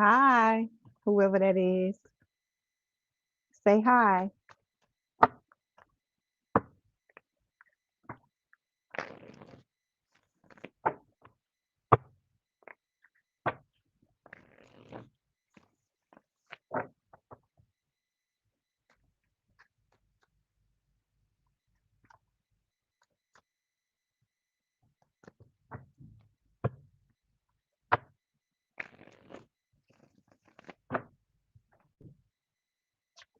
Hi, whoever that is. Say hi.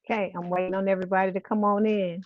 Okay, I'm waiting on everybody to come on in.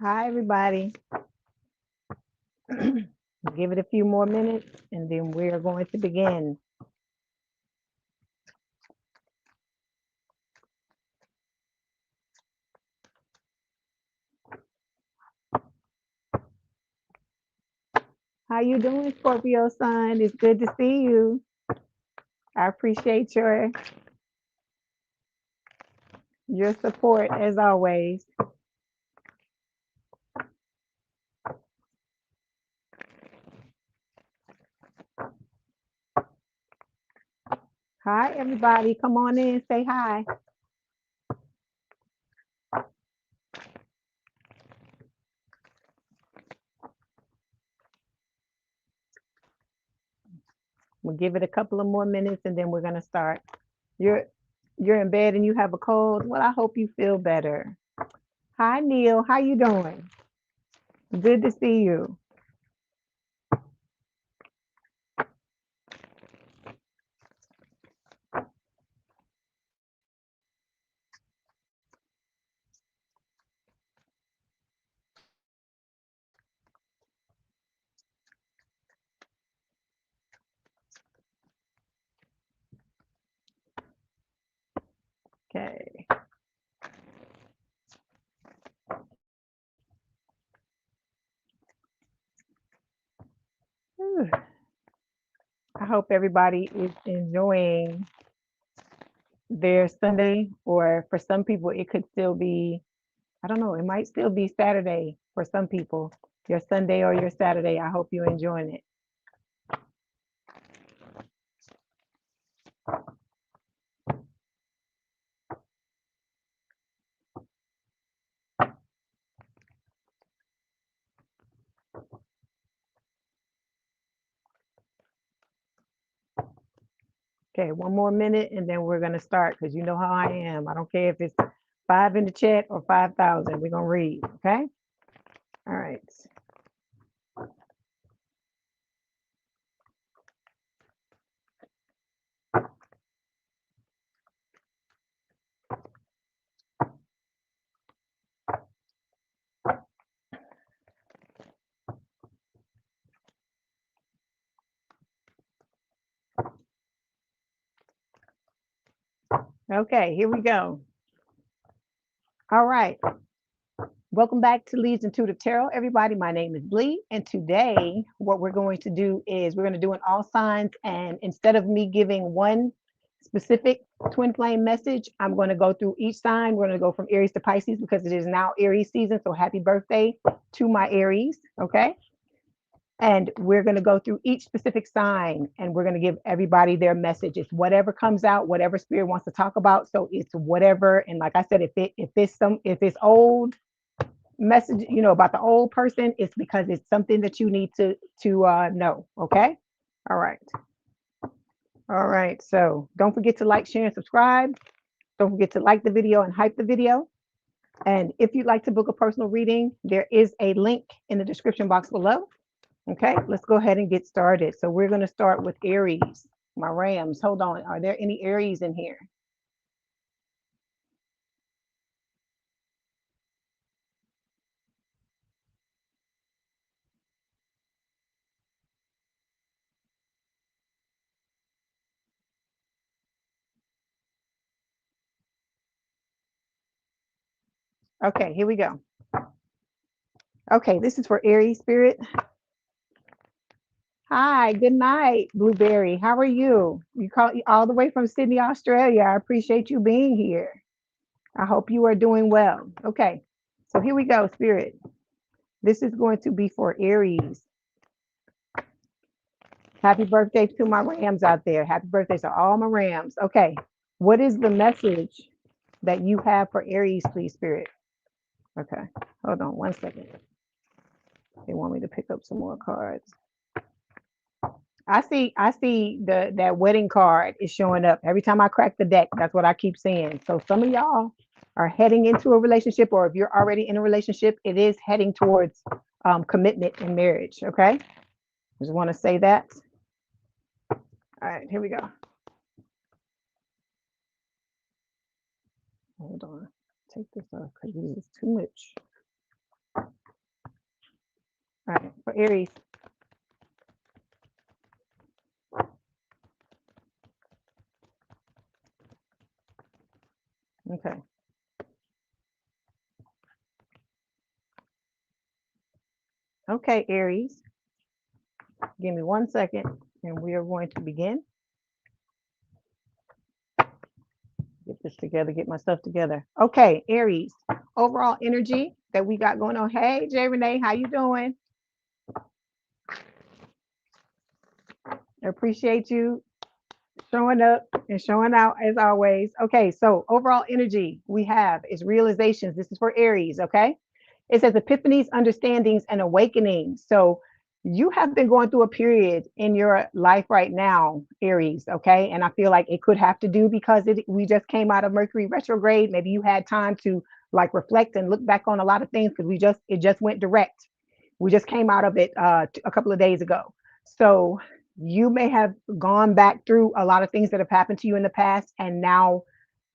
Hi, everybody. Give it a few more minutes and then we are going to begin. How you doing, Scorpio sun? It's good to see you. I appreciate your support as always. Hi, everybody. Come on in, say hi. We'll give it a couple of more minutes and then we're gonna start. You're in bed and you have a cold. Well, I hope you feel better. Hi, Neil. How you doing? Good to see you. Okay. Whew. I hope everybody is enjoying their Sunday, or for some people, it could still be, I don't know, it might still be Saturday for some people. Your Sunday or your Saturday. I hope you're enjoying it. Okay, one more minute and then we're going to start because you know how I am. I don't care if it's 5 in the chat or 5,000. We're going to read, okay? All right. Okay, here we go. All right. Welcome back to Leigh Intuitive Tarot, everybody. My name is Leigh, and today what we're going to do is we're going to do an all signs, and instead of me giving one specific twin flame message, I'm going to go through each sign. We're going to go from Aries to Pisces because it is now Aries season, so happy birthday to my Aries, okay? And we're going to go through each specific sign and we're going to give everybody their message. It's whatever comes out, whatever spirit wants to talk about. So it's whatever. And like I said, if it's old message, you know, about the old person, it's because it's something that you need to know. Okay. All right. All right. So don't forget to like, share, and subscribe. Don't forget to like the video and hype the video. And if you'd like to book a personal reading, there is a link in the description box below. Okay, let's go ahead and get started. So we're going to start with Aries, my Rams. Hold on. Are there any Aries in here? Okay, here we go. Okay, this is for Aries spirit. Hi, good night, Blueberry. How are you? You call all the way from Sydney, Australia. I appreciate you being here. I hope you are doing well. Okay, so here we go, Spirit. This is going to be for Aries. Happy birthday to my Rams out there. Happy birthday to all my Rams. Okay, what is the message that you have for Aries, please, Spirit? Okay, hold on 1 second. They want me to pick up some more cards. I see that wedding card is showing up every time I crack the deck. That's what I keep seeing. So some of y'all are heading into a relationship, or if you're already in a relationship, it is heading towards commitment and marriage. Okay, just want to say that. All right, here we go. Hold on, take this off because this is too much. All right, for Aries. Okay. Okay, Aries. Give me 1 second and we are going to begin. Get this together, get my stuff together. Okay, Aries. Overall energy that we got going on. Hey, Jay Renee, how you doing? I appreciate you showing up and showing out as always. Okay, so overall energy we have is realizations. This is for Aries, okay? It says epiphanies, understandings, and awakenings. So you have been going through a period in your life right now, Aries, okay? And I feel like it could have to do because we just came out of Mercury retrograde. Maybe you had time to like reflect and look back on a lot of things because it just went direct. We just came out of it a couple of days ago. So you may have gone back through a lot of things that have happened to you in the past and now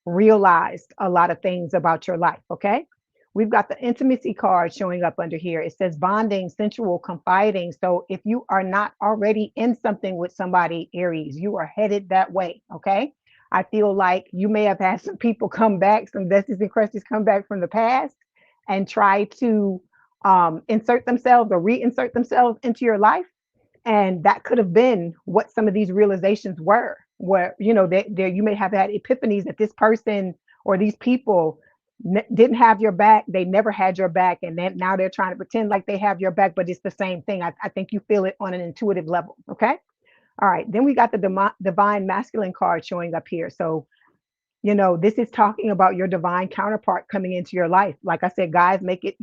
realized a lot of things about your life, okay? We've got the intimacy card showing up under here. It says bonding, sensual, confiding. So if you are not already in something with somebody, Aries, you are headed that way, okay? I feel like you may have had some people come back, some besties and crusties come back from the past and try to insert themselves or reinsert themselves into your life. And that could have been what some of these realizations were, where, you know, there you may have had epiphanies that this person or these people didn't have your back. They never had your back. And then now they're trying to pretend like they have your back, but it's the same thing. I think you feel it on an intuitive level. Okay. All right. Then we got the divine masculine card showing up here. So, you know, this is talking about your divine counterpart coming into your life. Like I said, guys, make it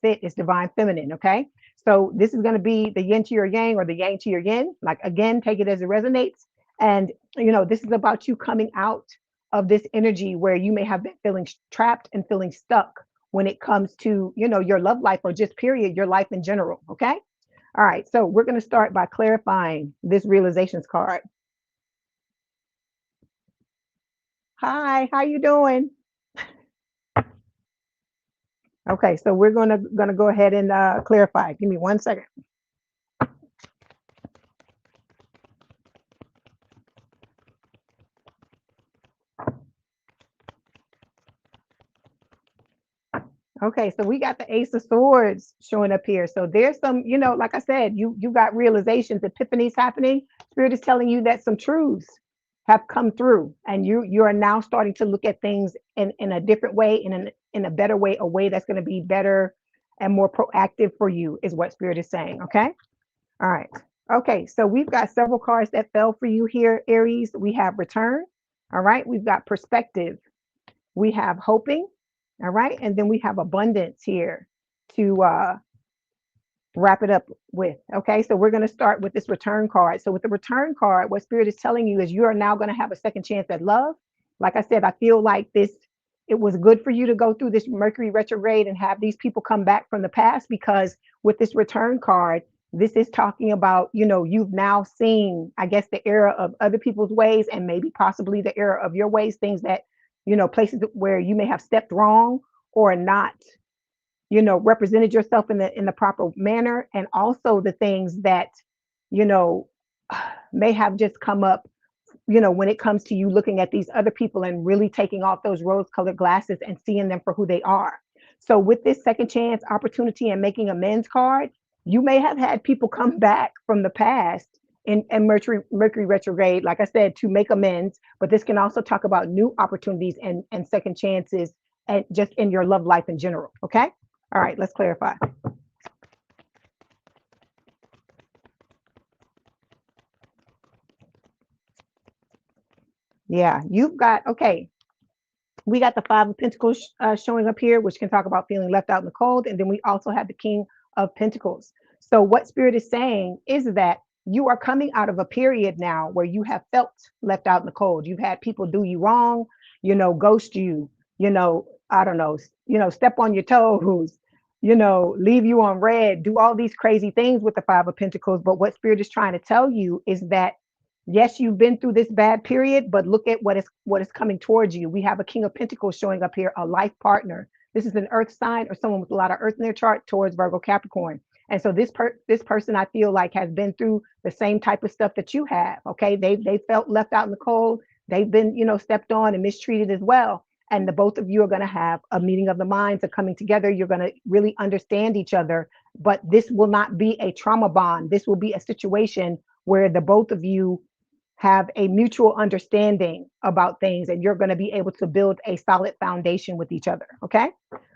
fit. It's divine feminine. Okay. So this is going to be the yin to your yang or the yang to your yin. Like, again, take it as it resonates. And, you know, this is about you coming out of this energy where you may have been feeling trapped and feeling stuck when it comes to, you know, your love life or just period, your life in general. Okay. All right. So we're going to start by clarifying this realizations card. Hi, how you doing? Okay, so we're gonna go ahead and clarify. Give me 1 second. Okay, so we got the Ace of Swords showing up here. So there's some, you know, like I said, you got realizations, epiphanies happening. Spirit is telling you that some truths have come through, and you are now starting to look at things in a different way, in a better way, a way that's going to be better and more proactive for you, is what Spirit is saying. Okay. All right. Okay, so we've got several cards that fell for you here, Aries. We have return. All right. We've got perspective. We have hoping. All right. And then we have abundance here to wrap it up with. Okay. So we're going to start with this return card. So with the return card, what Spirit is telling you is you are now going to have a second chance at love. Like I said, I feel like it was good for you to go through this Mercury retrograde and have these people come back from the past, because with this return card, this is talking about, you know, you've now seen, I guess, the era of other people's ways and maybe possibly the era of your ways, things that, you know, places where you may have stepped wrong or not, you know, represented yourself in the proper manner. And also the things that, you know, may have just come up, you know, when it comes to you looking at these other people and really taking off those rose colored glasses and seeing them for who they are. So with this second chance, opportunity, and making amends card, you may have had people come back from the past in Mercury retrograde, like I said, to make amends. But this can also talk about new opportunities and second chances, and just in your love life in general. Okay. All right. Let's clarify. Yeah, you've got, okay, we got the Five of Pentacles showing up here, which can talk about feeling left out in the cold. And then we also have the King of Pentacles. So what Spirit is saying is that you are coming out of a period now where you have felt left out in the cold. You've had people do you wrong, ghost you, I don't know, step on your toes, leave you on red, do all these crazy things with the Five of Pentacles. But what Spirit is trying to tell you is that yes, you've been through this bad period, but look at what is coming towards you. We have a King of Pentacles showing up here, a life partner. This is an earth sign or someone with a lot of earth in their chart towards Virgo Capricorn. And so this person, I feel like, has been through the same type of stuff that you have. Okay, they felt left out in the cold. They've been, stepped on and mistreated as well. And the both of you are going to have a meeting of the minds, of coming together. You're going to really understand each other. But this will not be a trauma bond. This will be a situation where the both of you have a mutual understanding about things, and you're going to be able to build a solid foundation with each other. Okay.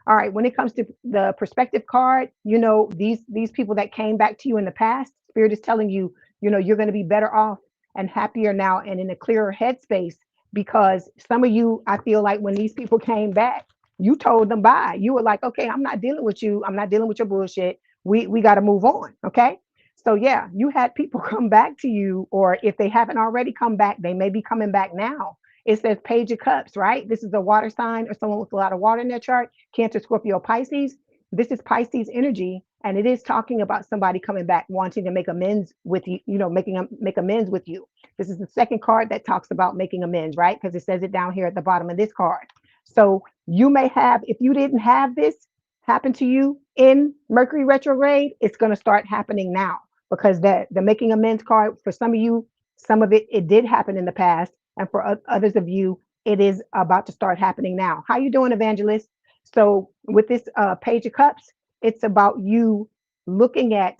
All right. When it comes to the perspective card, these people that came back to you in the past, Spirit is telling you, you're going to be better off and happier now and in a clearer headspace, because some of you, I feel like when these people came back, you told them bye. You were like, okay, I'm not dealing with you. I'm not dealing with your bullshit. We got to move on. Okay. So yeah, you had people come back to you, or if they haven't already come back, they may be coming back now. It says Page of Cups, right? This is a water sign or someone with a lot of water in their chart, Cancer, Scorpio, Pisces. This is Pisces energy, and it is talking about somebody coming back, wanting to make amends with you, make amends with you. This is the second card that talks about making amends, right? Because it says it down here at the bottom of this card. So you may have, if you didn't have this happen to you in Mercury retrograde, it's going to start happening now, because the making amends card, for some of you, some of it did happen in the past, and for others of you, it is about to start happening now. How you doing, Evangelist? So with this Page of Cups, it's about you looking at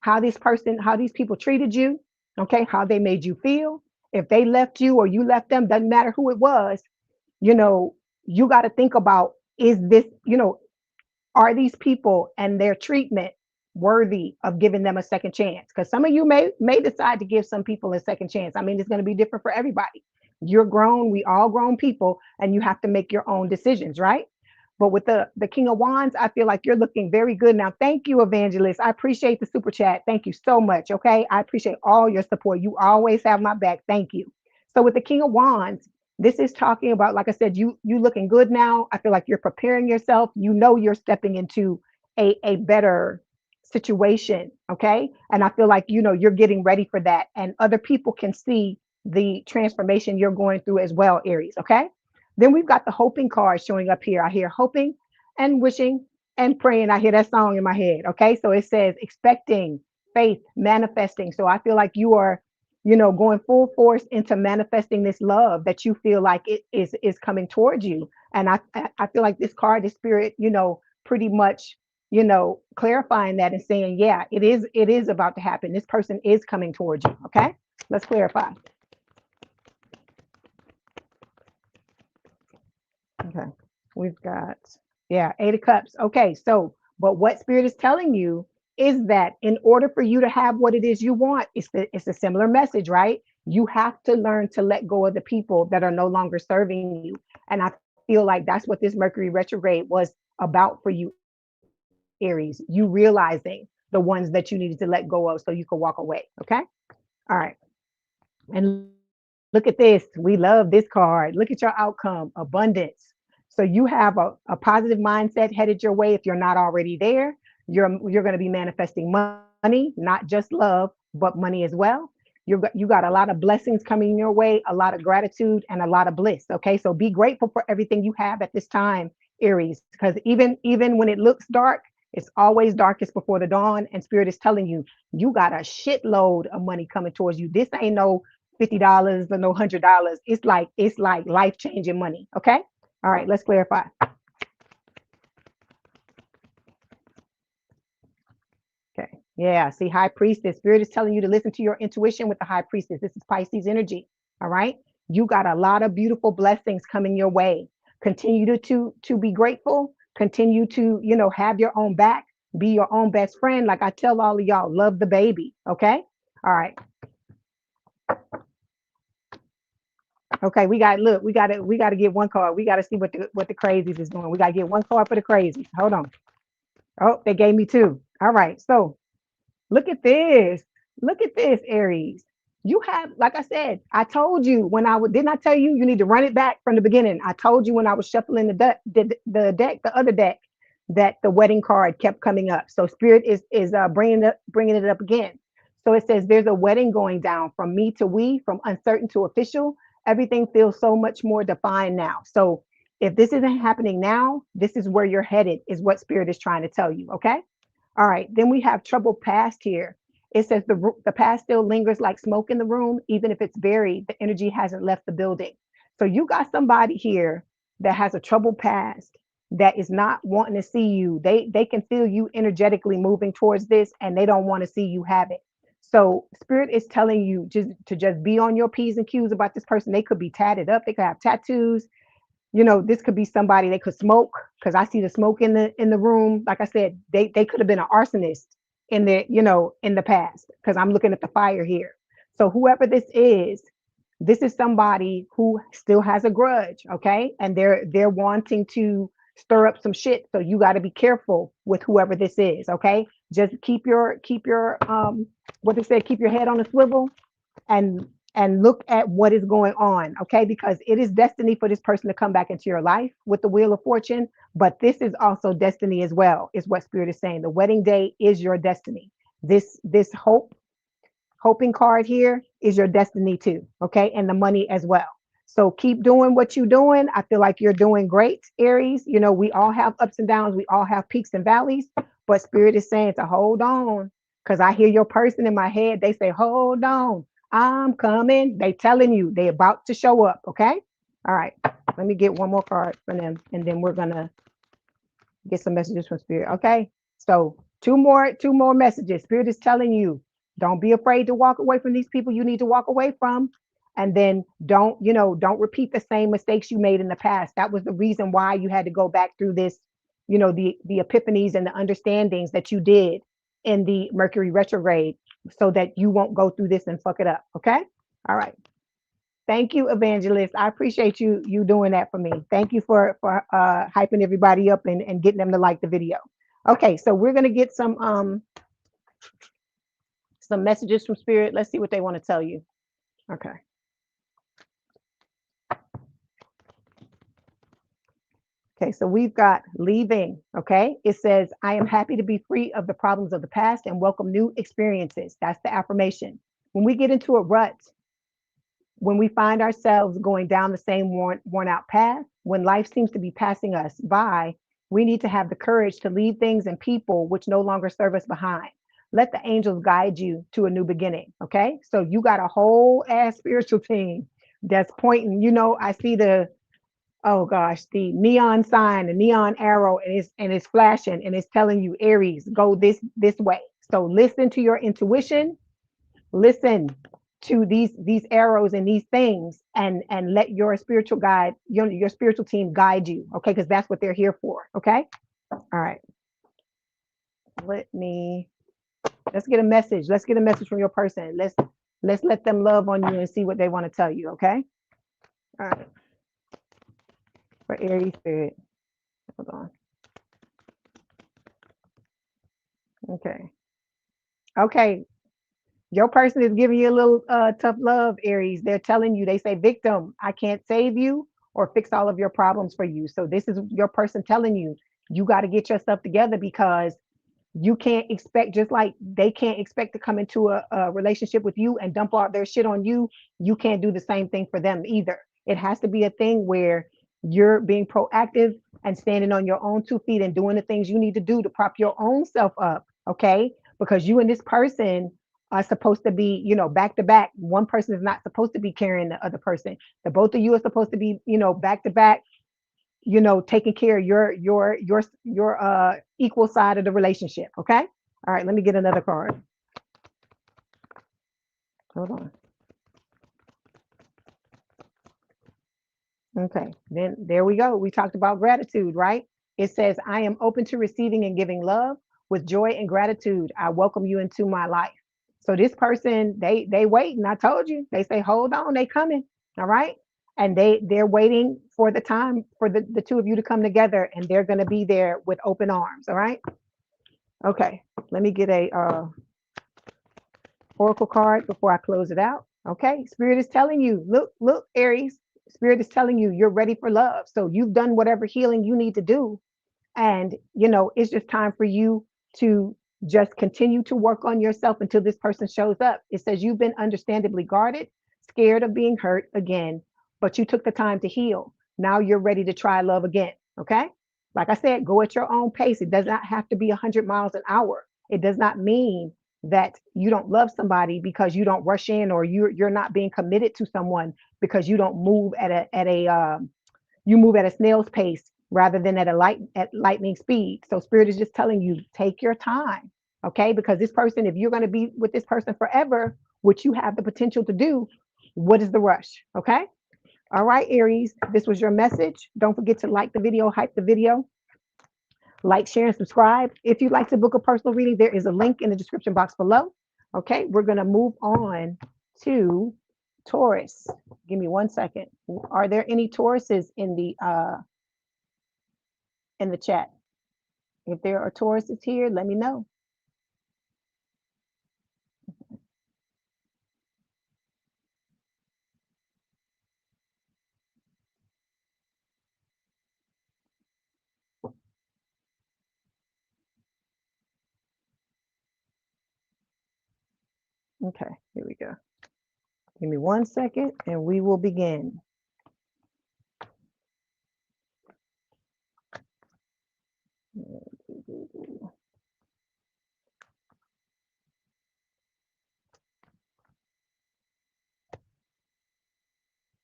how these people treated you, okay, how they made you feel. If they left you or you left them, doesn't matter who it was, you got to think about, is this, are these people and their treatment worthy of giving them a second chance? Because some of you may decide to give some people a second chance. I mean, it's going to be different for everybody. You're grown, we all grown people, and you have to make your own decisions, right? But with the King of Wands, I feel like you're looking very good now. Thank you, Evangelist. I appreciate the super chat. Thank you so much. Okay, I appreciate all your support. You always have my back. Thank you. So with the King of Wands, this is talking about, like I said, you looking good now. I feel like you're preparing yourself. You're stepping into a better situation. Okay. And I feel like, you're getting ready for that. And other people can see the transformation you're going through as well, Aries. Okay. Then we've got the hoping card showing up here. I hear hoping and wishing and praying. I hear that song in my head. Okay. So it says expecting, faith, manifesting. So I feel like you are, going full force into manifesting this love that you feel like it is coming towards you. And I feel like this card is Spirit, pretty much, clarifying that and saying, yeah, it is about to happen. This person is coming towards you. Okay, let's clarify. Okay, we've got, yeah, Eight of Cups. Okay, so, but what Spirit is telling you is that in order for you to have what it is you want, it's a similar message, right? You have to learn to let go of the people that are no longer serving you. And I feel like that's what this Mercury retrograde was about for you, Aries. You realizing the ones that you needed to let go of so you could walk away. Okay. All right. And look at this. We love this card. Look at your outcome, abundance. So you have a positive mindset headed your way. If you're not already there, you're going to be manifesting money, not just love, but money as well. You got a lot of blessings coming your way, a lot of gratitude, and a lot of bliss. Okay, so be grateful for everything you have at this time, Aries, because even when it looks dark, it's always darkest before the dawn. And Spirit is telling you, you got a shitload of money coming towards you. This ain't no $50 or no $100. It's like life changing money. Okay. All right. Let's clarify. Yeah, see, High Priestess. Spirit is telling you to listen to your intuition with the High Priestess. This is Pisces energy. All right. You got a lot of beautiful blessings coming your way. Continue to be grateful. Continue to, have your own back. Be your own best friend. Like I tell all of y'all, love the baby. Okay. All right. Okay, we gotta get one card. We gotta see what the crazies is doing. We gotta get one card for the crazies. Hold on. Oh, they gave me two. All right. So look at this. Look at this, Aries. You have, like I said, I told you when didn't I tell you you need to run it back from the beginning? I told you when I was shuffling the other deck, that the wedding card kept coming up. So Spirit is bringing it up again. So it says there's a wedding going down from me to we, from uncertain to official. Everything feels so much more defined now. So if this isn't happening now, this is where you're headed, is what Spirit is trying to tell you. Okay. All right, then we have troubled past here. It says the past still lingers like smoke in the room. Even if it's buried, the energy hasn't left the building. So you got somebody here that has a troubled past, that is not wanting to see you. They can feel you energetically moving towards this, and they don't want to see you have it. So Spirit is telling you just be on your P's and Q's about this person. They could be tatted up. They could have tattoos. This could be somebody. They could smoke, because I see the smoke in the room. Like I said, they could have been an arsonist in the past, because I'm looking at the fire here. So whoever this is somebody who still has a grudge, okay? And they're wanting to stir up some shit. So you got to be careful with whoever this is, okay? Just keep your what they say, keep your head on a swivel, and look at what is going on, okay? Because it is destiny for this person to come back into your life with the Wheel of Fortune, but this is also destiny as well, is what Spirit is saying. The wedding day is your destiny. This hoping card here is your destiny too, okay? And the money as well. So keep doing what you're doing. I feel like you're doing great, Aries. We all have ups and downs. We all have peaks and valleys, but Spirit is saying to hold on, because I hear your person in my head. They say, hold on, I'm coming. They telling you they about to show up, okay? All right, let me get one more card from them, and then we're gonna get some messages from Spirit, okay? So two more messages. Spirit is telling you, don't be afraid to walk away from these people you need to walk away from. And then don't repeat the same mistakes you made in the past. That was the reason why you had to go back through this, the epiphanies and the understandings that you did in the Mercury retrograde, so that you won't go through this and fuck it up. Okay. All right. Thank you, Evangelist. I appreciate you doing that for me. Thank you for hyping everybody up and getting them to like the video. Okay, so we're gonna get some messages from Spirit. Let's see what they want to tell you. Okay. Okay, so we've got leaving. Okay, it says, I am happy to be free of the problems of the past and welcome new experiences. That's the affirmation. When we get into a rut, when we find ourselves going down the same worn out path, when life seems to be passing us by, we need to have the courage to leave things and people which no longer serve us behind. Let the angels guide you to a new beginning. Okay, so you got a whole ass spiritual team that's pointing. I see the neon sign, the neon arrow, and it's flashing, and it's telling you, Aries, go this way. So listen to your intuition, listen to these arrows and these things, and let your spiritual guide, your spiritual team guide you, okay? Because that's what they're here for. Okay. All right. Let's get a message. Let's get a message from your person. Let's let them love on you and see what they want to tell you. Okay. All right. For Aries Spirit. Hold on. Okay. Okay. Your person is giving you a little tough love, Aries. They're telling you, they say, victim, I can't save you or fix all of your problems for you. So this is your person telling you, you got to get yourself together, because you can't expect, just like they can't expect to come into a relationship with you and dump all their shit on you. You can't do the same thing for them either. It has to be a thing where you're being proactive and standing on your own 2 feet and doing the things you need to do to prop your own self up. Okay. Because you and this person are supposed to be, back to back. One person is not supposed to be carrying the other person. The both of you are supposed to be, back to back, taking care of your equal side of the relationship. Okay. All right, let me get another card. Hold on. Okay, then there we go. We talked about gratitude, right? It says, I am open to receiving and giving love with joy and gratitude. I welcome you into my life. So this person, they waiting. I told you. They say, hold on, they coming. All right. And they're waiting for the time for the two of you to come together, and they're gonna be there with open arms. All right. Okay. Let me get a oracle card before I close it out. Okay, Spirit is telling you, look, Aries, Spirit is telling you you're ready for love. So you've done whatever healing you need to do. And, it's just time for you to just continue to work on yourself until this person shows up. It says you've been understandably guarded, scared of being hurt again, but you took the time to heal. Now you're ready to try love again. Okay. Like I said, go at your own pace. It does not have to be 100 miles an hour. It does not mean that you don't love somebody because you don't rush in, or you're not being committed to someone because you don't move you move at a snail's pace rather than at lightning speed. So Spirit is just telling you, take your time, okay? Because this person, if you're going to be with this person forever, which you have the potential to do, what is the rush? Okay. All right, Aries, this was your message. Don't forget to like the video, hype the video, like, share, and subscribe. If you'd like to book a personal reading, there is a link in the description box below. Okay, we're going to move on to Taurus. Give me 1 second. Are there any Tauruses in the chat? If there are Tauruses here, let me know. Okay, here we go. Give me 1 second and we will begin.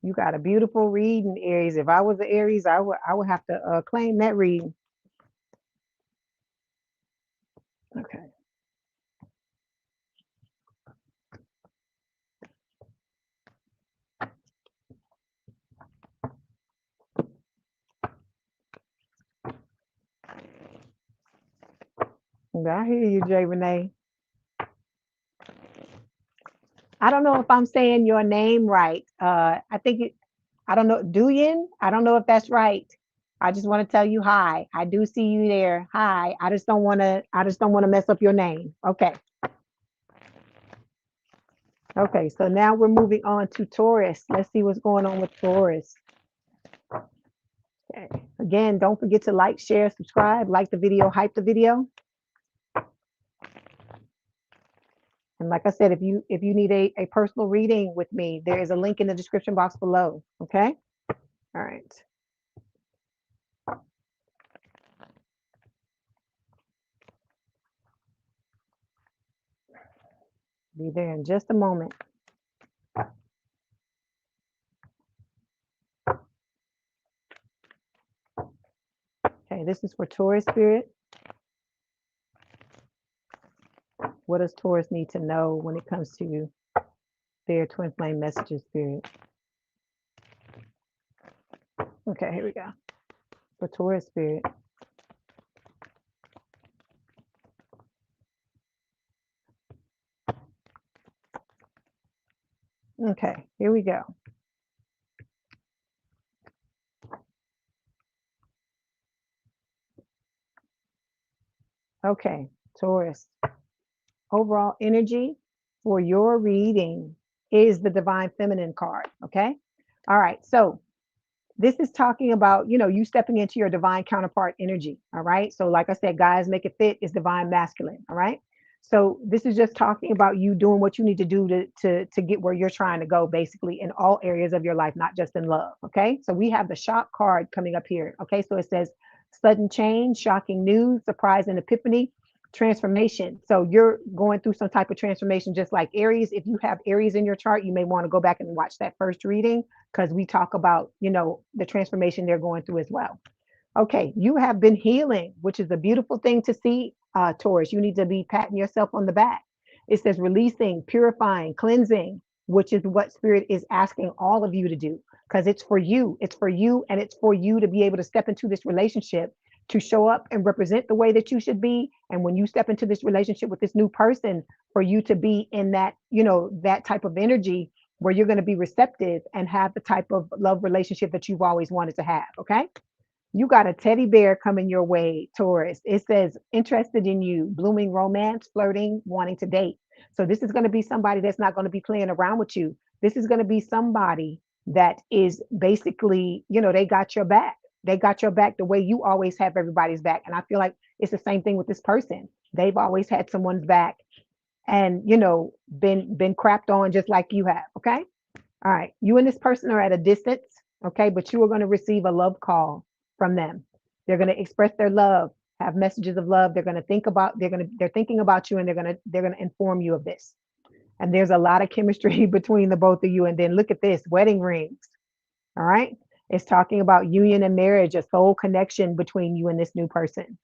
You got a beautiful reading, Aries. If I was an Aries, I would have to claim that reading. Okay. I hear you, Jay Renee. I don't know if I'm saying your name right. I don't know, Duyin. I don't know if that's right. I just want to tell you hi. I do see you there. Hi. I just don't want to mess up your name. Okay. Okay. So now we're moving on to Taurus. Let's see what's going on with Taurus. Okay. Again, don't forget to like, share, subscribe, like the video, hype the video. And like I said, if you need a personal reading with me, there is a link in the description box below. Okay. All right. Be there in just a moment. Okay, this is for Taurus Spirit. What does Taurus need to know when it comes to their twin flame messages, Spirit? Okay, here we go. For Taurus Spirit. Okay, here we go. Okay, Taurus. Overall energy for your reading is the Divine Feminine card. Okay. All right. So this is talking about, you stepping into your divine counterpart energy. All right. So, like I said, guys, make it fit is divine masculine. All right. So this is just talking about you doing what you need to do to get where you're trying to go, basically, in all areas of your life, not just in love. Okay. So we have the shock card coming up here. Okay. So it says sudden change, shocking news, surprise and epiphany, transformation. So you're going through some type of transformation, just like Aries. If you have Aries in your chart, you may want to go back and watch that first reading, because we talk about, the transformation they're going through as well. Okay, you have been healing, which is a beautiful thing to see. Taurus. You need to be patting yourself on the back. It says releasing, purifying, cleansing, which is what Spirit is asking all of you to do, because it's for you. It's for you, and it's for you to be able to step into this relationship, to show up and represent the way that you should be. And when you step into this relationship with this new person, for you to be in that, that type of energy where you're going to be receptive and have the type of love relationship that you've always wanted to have. Okay. You got a teddy bear coming your way, Taurus. It says interested in you, blooming romance, flirting, wanting to date. So this is going to be somebody that's not going to be playing around with you. This is going to be somebody that is basically, they got your back. They got your back the way you always have everybody's back. And I feel like it's the same thing with this person. They've always had someone's back and, been crapped on just like you have. Okay. All right. You and this person are at a distance. Okay. But you are going to receive a love call from them. They're going to express their love, have messages of love. They're going to think about, they're thinking about you, and they're going to inform you of this. And there's a lot of chemistry between the both of you. And then look at this, wedding rings. All right. It's talking about union and marriage, a soul connection between you and this new person.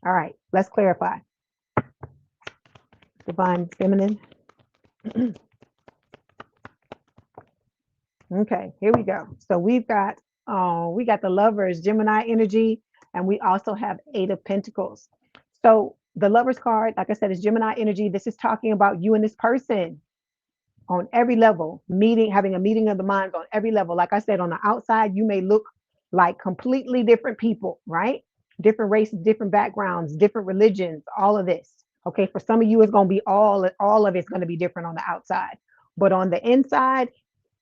All right. Let's clarify. Divine Feminine. Okay, here we go. So we got the Lovers, Gemini energy, and we also have Eight of Pentacles. So the Lovers card, like I said, is Gemini energy. This is talking about you and this person on every level, having a meeting of the minds on every level. Like I said, on the outside, you may look like completely different people, right? Different races, different backgrounds, different religions, all of this. Okay, for some of you, it's going to be all of it's going to be different on the outside, but on the inside,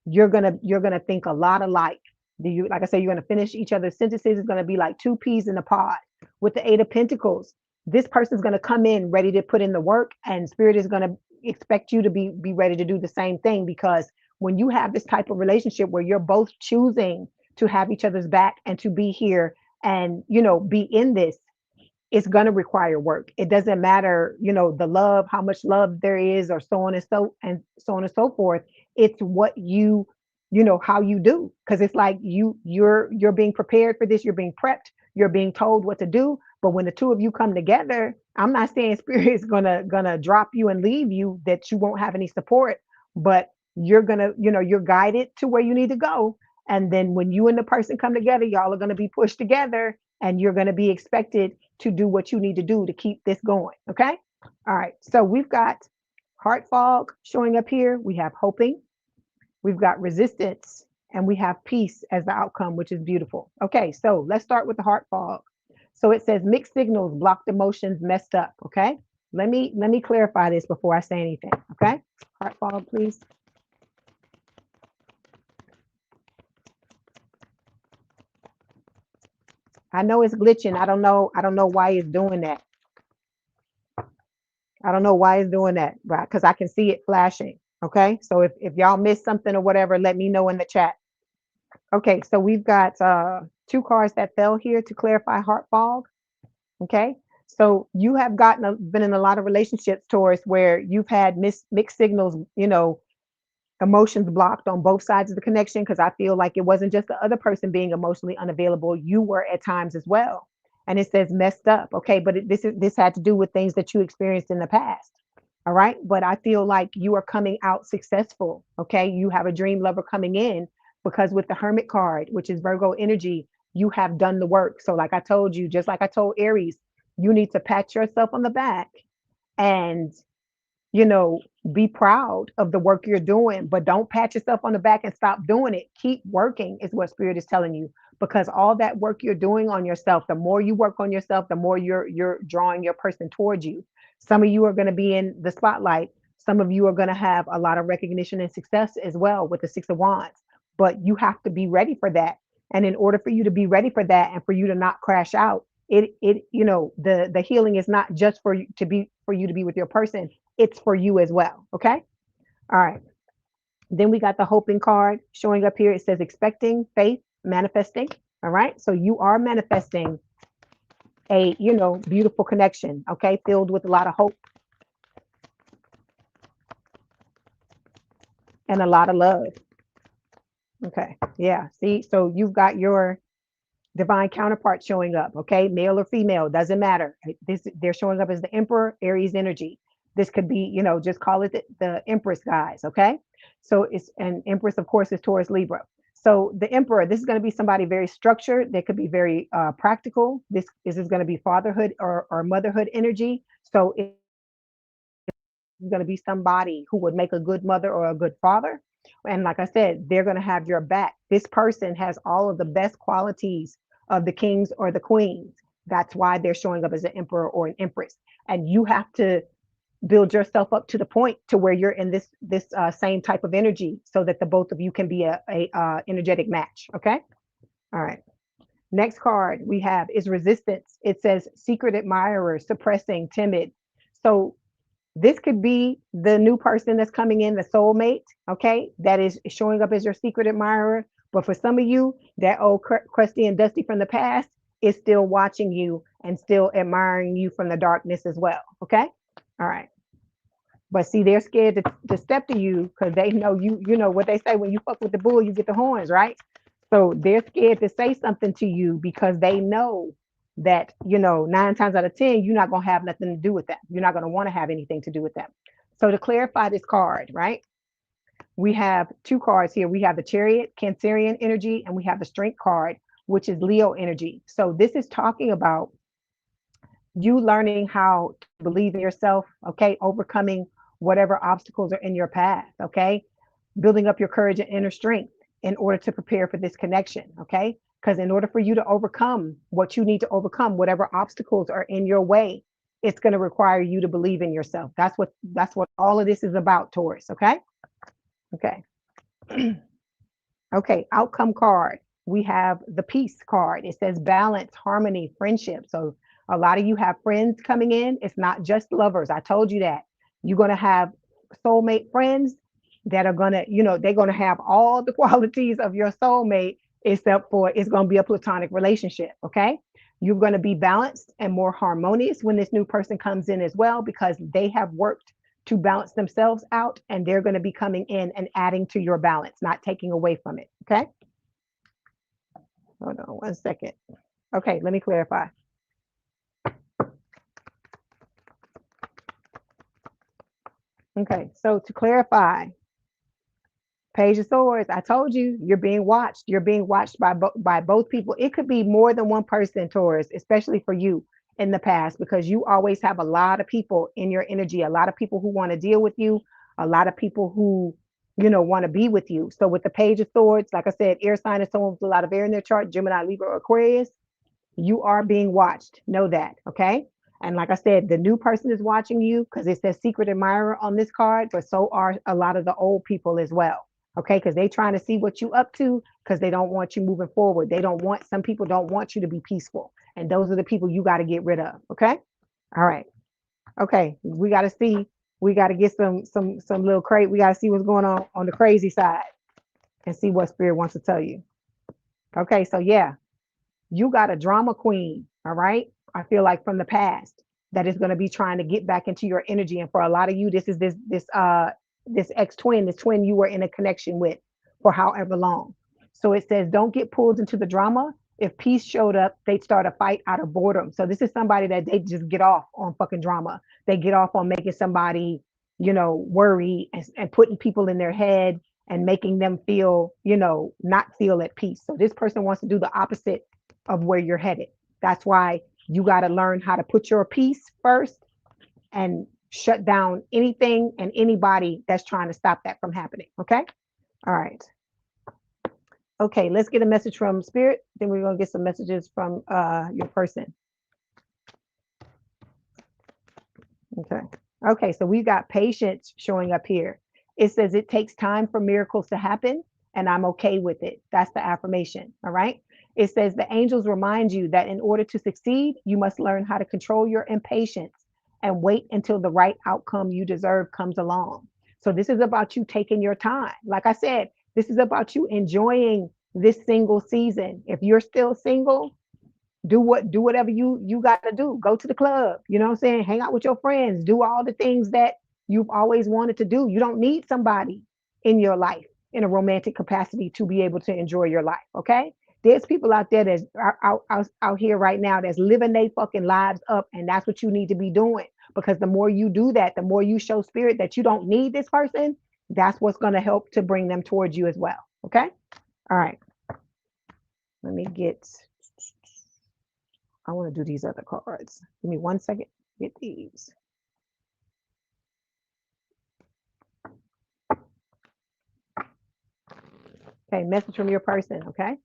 you're gonna think a lot alike. Like I said, you're gonna finish each other's sentences. It's gonna be like two peas in a pod. With the Eight of Pentacles, this person's gonna come in ready to put in the work, and Spirit is gonna expect you to be ready to do the same thing, because when you have this type of relationship where you're both choosing to have each other's back and to be here and be in this, it's going to require work. It doesn't matter, the love, how much love there is, or so on and so forth. It's what how you do, because it's like you're being prepared for this. You're being prepped. You're being told what to do. But when the two of you come together, I'm not saying Spirit is gonna drop you and leave you, that you won't have any support, but you're gonna, you're guided to where you need to go. And then when you and the person come together, y'all are gonna be pushed together, and you're gonna be expected to do what you need to do to keep this going. Okay. All right. So we've got heart fog showing up here. We have hoping, we've got resistance, and we have peace as the outcome, which is beautiful. Okay. So let's start with the heart fog. So it says mixed signals, blocked emotions, messed up. Okay. Let me clarify this before I say anything. Okay. Heart fog, please. I know it's glitching. I don't know why it's doing that. I don't know why it's doing that, right? Because I can see it flashing. Okay. So if y'all missed something or whatever, let me know in the chat. Okay. So we've got two cards that fell here to clarify heart fog. Okay. So you have been in a lot of relationships, Taurus, where you've had mixed signals, emotions blocked on both sides of the connection, because I feel like it wasn't just the other person being emotionally unavailable. You were at times as well. And it says messed up. Okay. But this had to do with things that you experienced in the past. All right. But I feel like you are coming out successful. Okay. You have a dream lover coming in, because with the Hermit card, which is Virgo energy, you have done the work. So like I told you, just like I told Aries, you need to pat yourself on the back and, be proud of the work you're doing, but don't pat yourself on the back and stop doing it. Keep working is what Spirit is telling you, because all that work you're doing on yourself, the more you work on yourself, the more you're drawing your person towards you. Some of you are going to be in the spotlight. Some of you are going to have a lot of recognition and success as well with the Six of Wands, but you have to be ready for that. And in order for you to be ready for that and for you to not crash out, the healing is not just for you to be with your person. It's for you as well. Okay. All right. Then we got the hoping card showing up here. It says expecting, faith, manifesting. All right. So you are manifesting a, beautiful connection. Okay. Filled with a lot of hope and a lot of love. Okay. Yeah. See, so you've got your divine counterpart showing up, okay? Male or female, doesn't matter. They're showing up as the Emperor, Aries energy. This could be, just call it the Empress, guys, okay? So it's an Empress, of course, is Taurus Libra. So the Emperor, this is going to be somebody very structured. They could be very practical. This is going to be fatherhood or motherhood energy. So it's going to be somebody who would make a good mother or a good father. And like I said, they're going to have your back. This person has all of the best qualities of the kings or the queens. That's why they're showing up as an emperor or an empress. And you have to build yourself up to the point to where you're in this same type of energy, so that the both of you can be a energetic match. Okay. All right. Next card we have is resistance. It says secret admirer, suppressing, timid. So this could be the new person that's coming in, the soulmate, okay, that is showing up as your secret admirer. But for some of you, that old crusty and dusty from the past is still watching you and still admiring you from the darkness as well, okay? All right. But see, they're scared to step to you because they know you know what they say, when you fuck with the bull, you get the horns, right? So they're scared to say something to you because they know that, 9 times out of 10, you're not going to have nothing to do with them. You're not going to want to have anything to do with them. So to clarify this card, right? We have two cards here. We have the Chariot, Cancerian energy, and we have the Strength card, which is Leo energy. So this is talking about you learning how to believe in yourself, okay? Overcoming whatever obstacles are in your path, okay? Building up your courage and inner strength in order to prepare for this connection, okay? Because in order for you to overcome what you need to overcome, whatever obstacles are in your way, it's going to require you to believe in yourself. That's what all of this is about, Taurus, okay? Okay. Okay, outcome card. We have the peace card. It says balance, harmony, friendship. So a lot of you have friends coming in. It's not just lovers. I told you that. You're going to have soulmate friends that are going to, they're going to have all the qualities of your soulmate, except for it's going to be a platonic relationship. Okay. You're going to be balanced and more harmonious when this new person comes in as well, because they have worked to balance themselves out, and they're going to be coming in and adding to your balance, not taking away from it. Okay. Hold on 1 second. Okay. Let me clarify. Okay. So to clarify, Page of Swords, I told you, you're being watched. You're being watched by both people. It could be more than one person, Taurus, especially for you in the past, because you always have a lot of people in your energy, a lot of people who want to deal with you, a lot of people who, want to be with you. So with the Page of Swords, like I said, air sign is someone with a lot of air in their chart, Gemini, Libra, Aquarius. You are being watched. Know that, okay? And like I said, the new person is watching you because it says secret admirer on this card, but so are a lot of the old people as well. Okay, because they're trying to see what you up to, because they don't want you moving forward. Some people don't want you to be peaceful. And those are the people you got to get rid of. Okay. All right. Okay. We got to get some little crate. We got to see what's going on the crazy side and see what spirit wants to tell you. Okay. So yeah, you got a drama queen. All right. I feel like from the past that is going to be trying to get back into your energy. And for a lot of you, this is this ex-twin, this twin you were in a connection with for however long. So it says, don't get pulled into the drama. If peace showed up, they'd start a fight out of boredom. So this is somebody that they just get off on fucking drama. They get off on making somebody, worry and putting people in their head and making them feel, not feel at peace. So this person wants to do the opposite of where you're headed. That's why you got to learn how to put your peace first and shut down anything and anybody that's trying to stop that from happening. Okay. All right. Okay. Let's get a message from spirit. Then we're going to get some messages from your person. Okay. Okay. So we've got patience showing up here. It says it takes time for miracles to happen, and I'm okay with it. That's the affirmation. All right. It says the angels remind you that in order to succeed, you must learn how to control your impatience and wait until the right outcome you deserve comes along. So this is about you taking your time. Like I said, this is about you enjoying this single season. If you're still single, do whatever you got to do. Go to the club, you know what I'm saying? Hang out with your friends, do all the things that you've always wanted to do. You don't need somebody in your life in a romantic capacity to be able to enjoy your life, okay? There's people out there that's out here right now that's living their fucking lives up, and that's what you need to be doing. Because the more you do that, the more you show spirit that you don't need this person, that's what's going to help to bring them towards you as well. Okay? All right. Let me get, I want to do these other cards. Give me 1 second. Get these. Okay, message from your person, okay?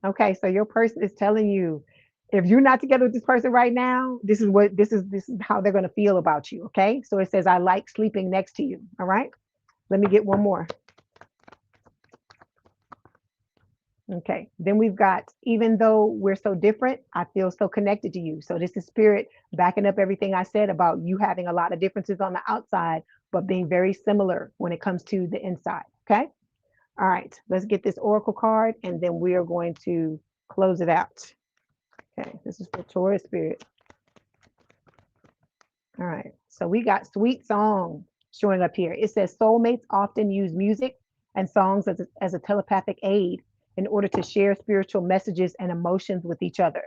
Okay, so your person is telling you, if you're not together with this person right now, this is how they're going to feel about you, okay? So it says, I like sleeping next to you, all right? Let me get one more. Okay, then we've got, even though we're so different, I feel so connected to you. So this is spirit backing up everything I said about you having a lot of differences on the outside, but being very similar when it comes to the inside, okay? All right, let's get this oracle card, and then we are going to close it out. Okay, this is for Taurus spirit. All right, so we got sweet song showing up here. It says soulmates often use music and songs as a telepathic aid in order to share spiritual messages and emotions with each other.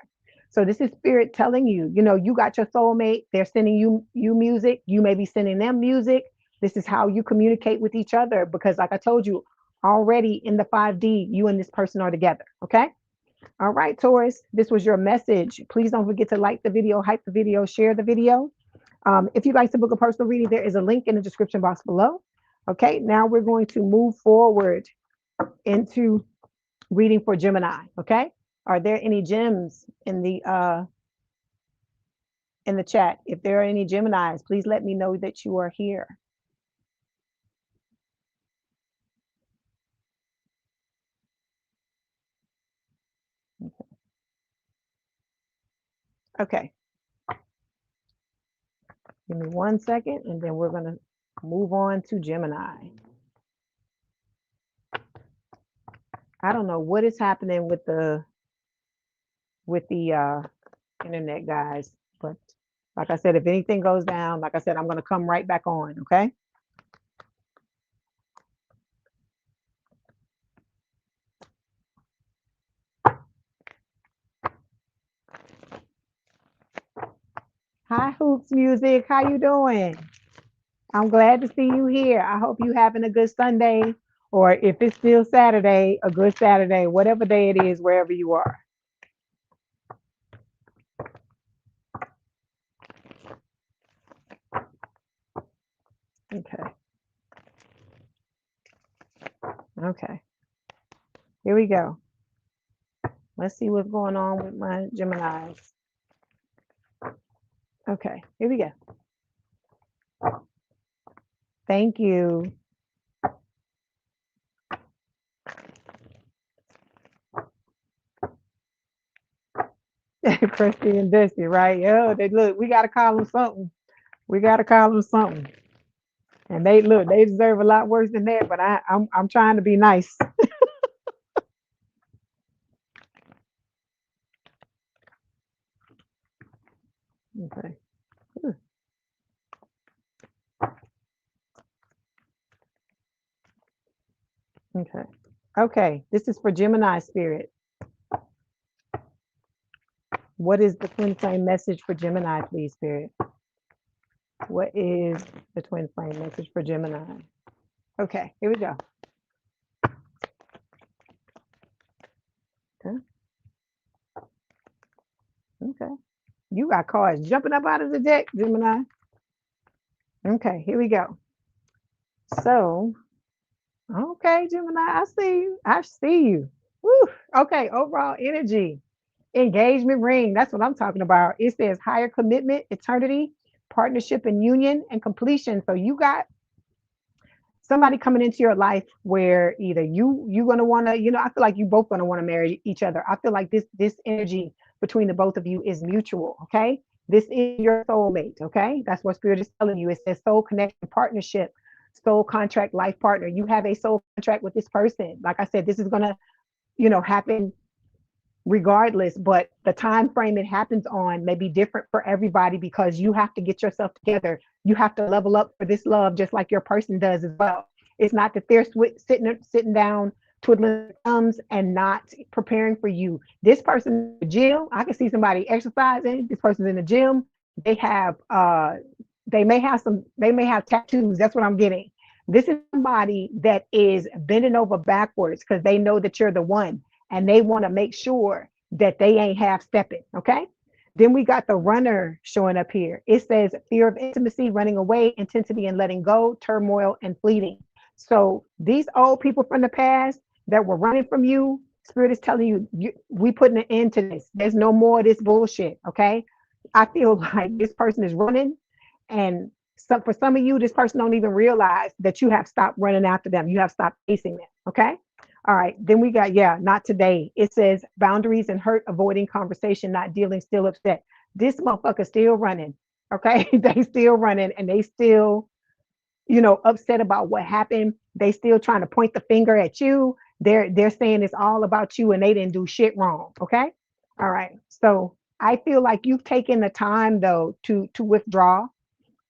So this is spirit telling you, you know, you got your soulmate, they're sending you music, you may be sending them music. This is how you communicate with each other, because like I told you already, in the 5D, you and this person are together, okay? All right, Taurus, this was your message. Please don't forget to like the video, hype the video, share the video. If you'd like to book a personal reading, there is a link in the description box below. Okay, now we're going to move forward into reading for Gemini. Okay, are there any gems in the chat? If there are any Geminis, please let me know that you are here. Okay. Give me 1 second, and then we're going to move on to Gemini. I don't know what is happening with the internet, guys, but like I said, if anything goes down, like I said, I'm going to come right back on, okay? Hi, Hoops Music. How you doing? I'm glad to see you here. I hope you having a good Sunday, or if it's still Saturday, a good Saturday, whatever day it is, wherever you are. Okay. Okay. Here we go. Let's see what's going on with my Geminis. Okay, here we go. Thank you. Christy and Dusty, right? Oh, they look, we gotta call them something. We gotta call them something. And they look, they deserve a lot worse than that, but I'm trying to be nice. Okay. Okay. Okay. This is for Gemini spirit. What is the twin flame message for Gemini, please, spirit? What is the twin flame message for Gemini? Okay, here we go. Okay. Okay. You got cards jumping up out of the deck, Gemini. Okay, here we go. So, okay, Gemini, I see you. I see you. Woo. Okay, overall energy. Engagement ring. That's what I'm talking about. It says higher commitment, eternity, partnership and union, and completion. So you got somebody coming into your life where either you're going to want to, you know, I feel like you both going to want to marry each other. I feel like this energy between the both of you is mutual. Okay, this is your soulmate. Okay, that's what spirit is telling you. It says soul connection, partnership, soul contract, life partner. You have a soul contract with this person. Like I said, this is going to, you know, happen regardless, but the time frame it happens on may be different for everybody, because you have to get yourself together. You have to level up for this love just like your person does as well. It's not that they're sitting down twiddling their thumbs and not preparing for you. This person in the gym, I can see somebody exercising. This person's in the gym. They have they may have tattoos. That's what I'm getting. This is somebody that is bending over backwards because they know that you're the one, and they want to make sure that they ain't half stepping. Okay. Then we got the runner showing up here. It says fear of intimacy, running away, intensity and letting go, turmoil and fleeting. So these old people from the past that were running from you, Spirit is telling you, we putting an end to this. There's no more of this bullshit. Okay. I feel like this person is running, and for some of you, this person don't even realize that you have stopped running after them. You have stopped chasing them. Okay. All right. Then we got, yeah, not today. It says boundaries and hurt, avoiding conversation, not dealing, still upset. This motherfucker still running. Okay. They still running, and they still, upset about what happened. They still trying to point the finger at you. They're saying it's all about you and they didn't do shit wrong. Okay. All right. So I feel like you've taken the time though to withdraw,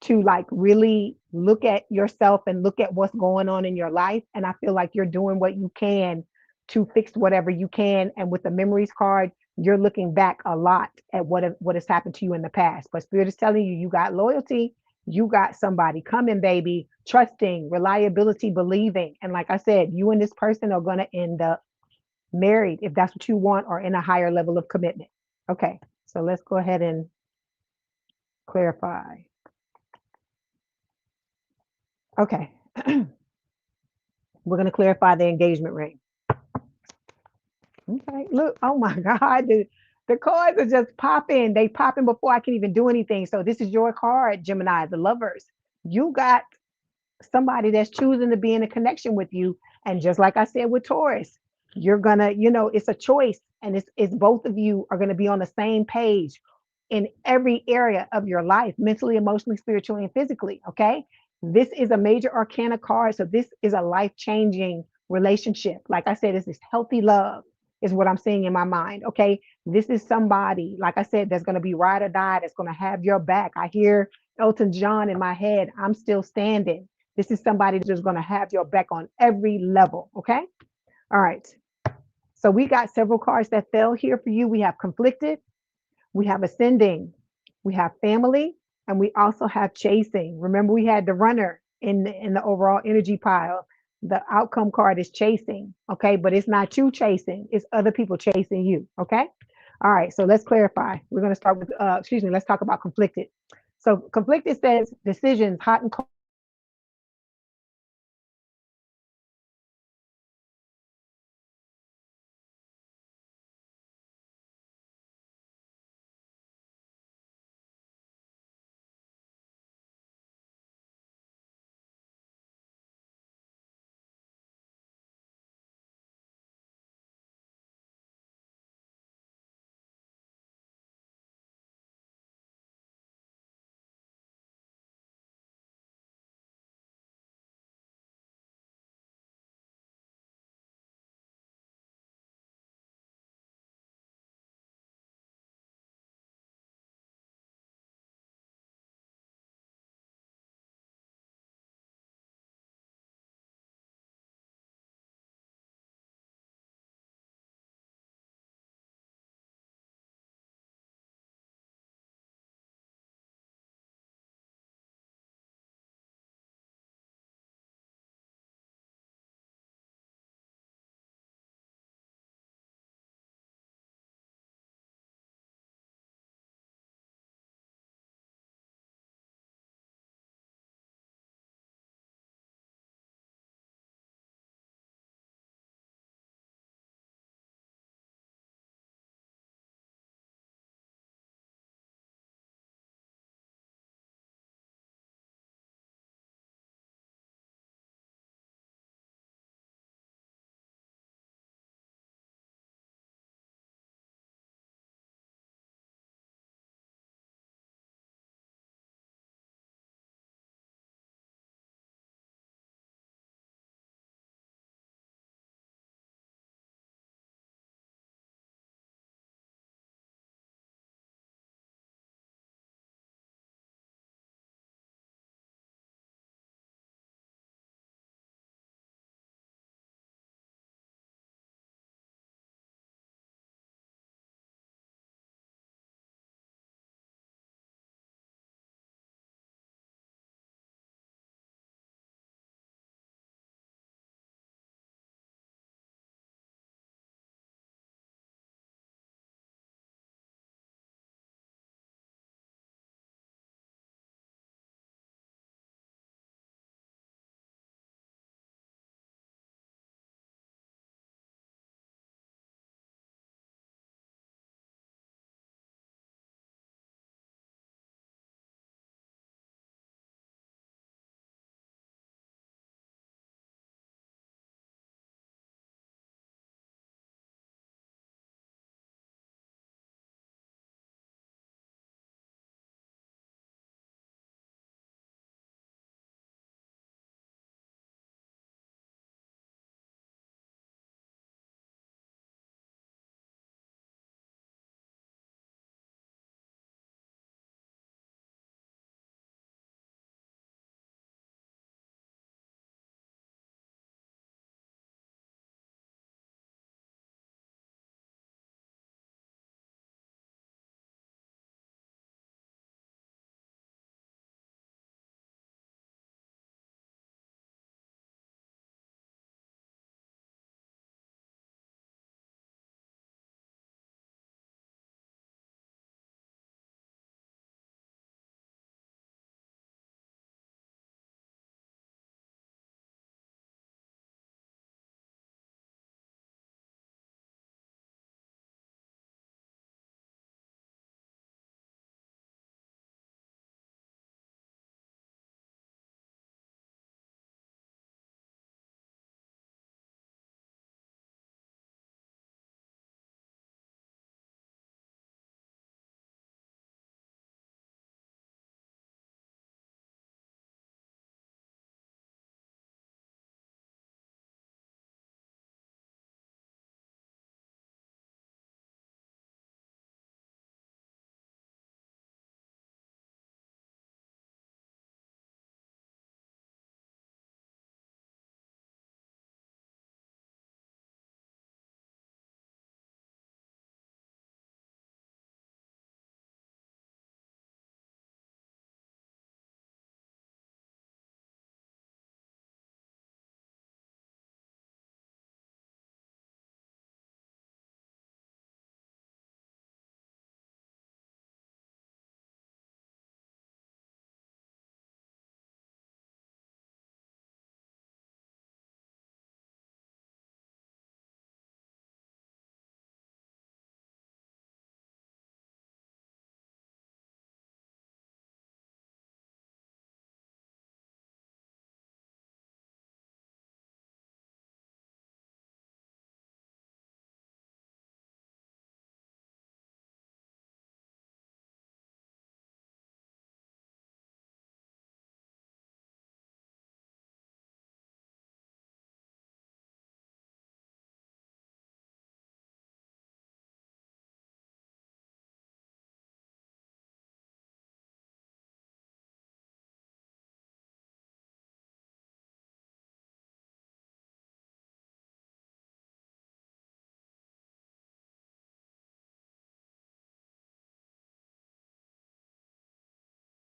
to like really look at yourself and look at what's going on in your life. And I feel like you're doing what you can to fix whatever you can. And with the memories card, you're looking back a lot at what has happened to you in the past. But Spirit is telling you, you got loyalty, you got somebody coming, baby, trusting, reliability, believing. And like I said, you and this person are going to end up married if that's what you want, or in a higher level of commitment. Okay, so let's go ahead and clarify. Okay. We're going to clarify the engagement ring. Okay. Look, oh my God. The cards are just popping. They popping before I can even do anything. So this is your card, Gemini, the lovers. You got somebody that's choosing to be in a connection with you. And just like I said with Taurus, you're going to, it's a choice. And it's both of you are going to be on the same page in every area of your life, mentally, emotionally, spiritually, and physically. Okay. This is a major arcana card. So this is a life-changing relationship. Like I said, this is healthy love is what I'm seeing in my mind. Okay. This is somebody, like I said, that's going to be ride or die, that's going to have your back. I hear Elton John in my head. I'm still standing. This is somebody that's going to have your back on every level. Okay. All right. So we got several cards that fell here for you. We have conflicted, we have ascending, we have family, and we also have chasing. Remember, we had the runner in the overall energy pile. The outcome card is chasing. Okay. But it's not you chasing, it's other people chasing you. Okay. All right. So let's clarify. We're going to start with, let's talk about conflicted. So conflicted says decisions, hot and cold,